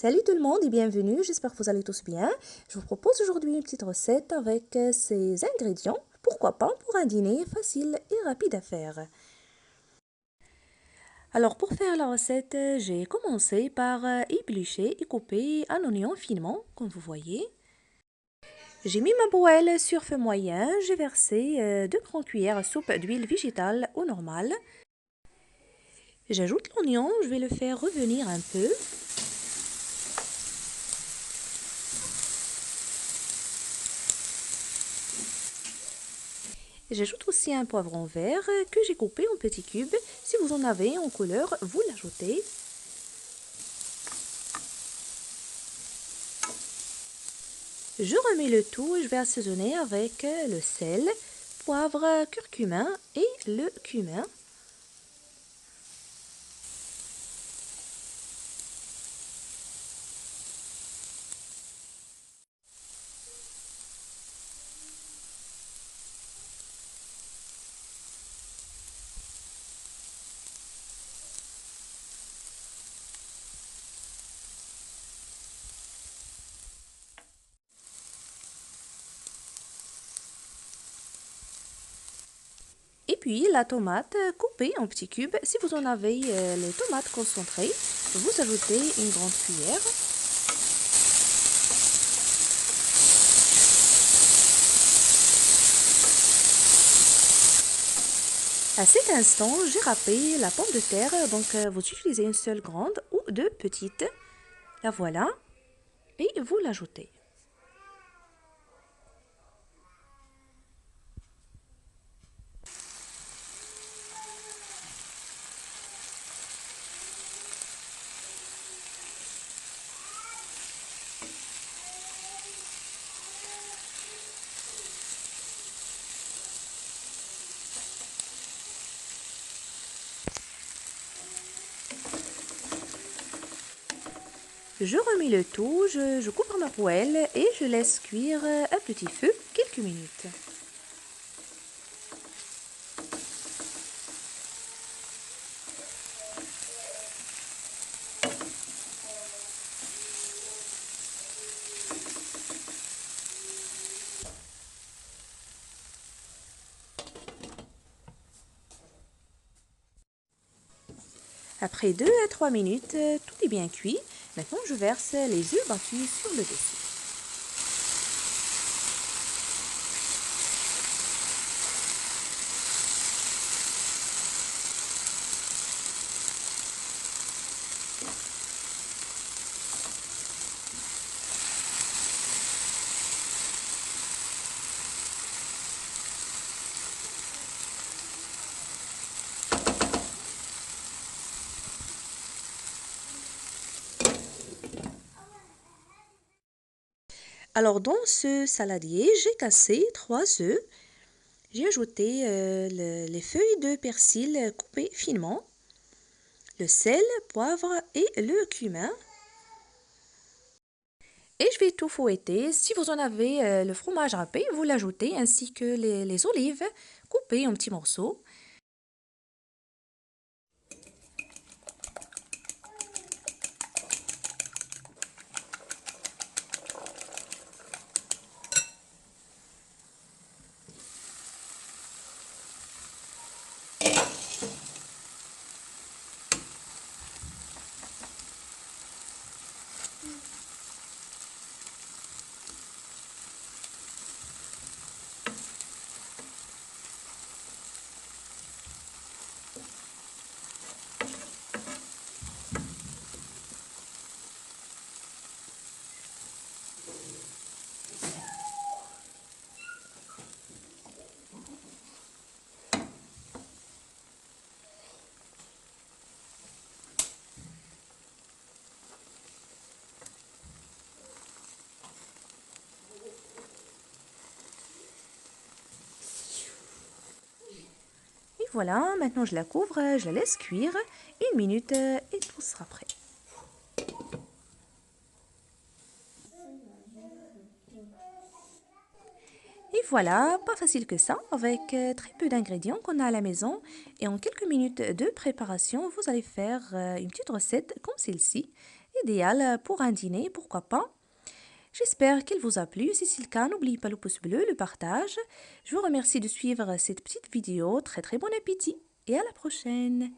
Salut tout le monde et bienvenue, j'espère que vous allez tous bien. Je vous propose aujourd'hui une petite recette avec ces ingrédients, pourquoi pas pour un dîner facile et rapide à faire. Alors pour faire la recette, j'ai commencé par éplucher et couper un oignon finement, comme vous voyez. J'ai mis ma poêle sur feu moyen, j'ai versé 2 grandes cuillères à soupe d'huile végétale ou normale. J'ajoute l'oignon, je vais le faire revenir un peu. J'ajoute aussi un poivron vert que j'ai coupé en petits cubes. Si vous en avez en couleur, vous l'ajoutez. Je remets le tout et je vais assaisonner avec le sel, poivre, curcuma et le cumin. Et puis la tomate coupée en petits cubes. Si vous en avez les tomates concentrées, vous ajoutez une grande cuillère. À cet instant, j'ai râpé la pomme de terre, donc vous utilisez une seule grande ou deux petites. La voilà et vous l'ajoutez. Je remets le tout, je coupe ma poêle et je laisse cuire à petit feu quelques minutes. Après 2 à 3 minutes, tout est bien cuit. Maintenant, je verse les œufs battus sur le dessus. Alors, dans ce saladier, j'ai cassé 3 œufs. J'ai ajouté les feuilles de persil coupées finement, le sel, poivre et le cumin. Et je vais tout fouetter. Si vous en avez le fromage râpé, vous l'ajoutez ainsi que les olives coupées en petits morceaux. Et voilà, maintenant je la couvre, je la laisse cuire 1 minute et tout sera prêt. Et voilà, pas facile que ça, avec très peu d'ingrédients qu'on a à la maison. Et en quelques minutes de préparation, vous allez faire une petite recette comme celle-ci. idéal pour un dîner, pourquoi pas. J'espère qu'il vous a plu. Si c'est le cas, n'oubliez pas le pouce bleu, le partage. Je vous remercie de suivre cette petite vidéo. Très très bon appétit et à la prochaine.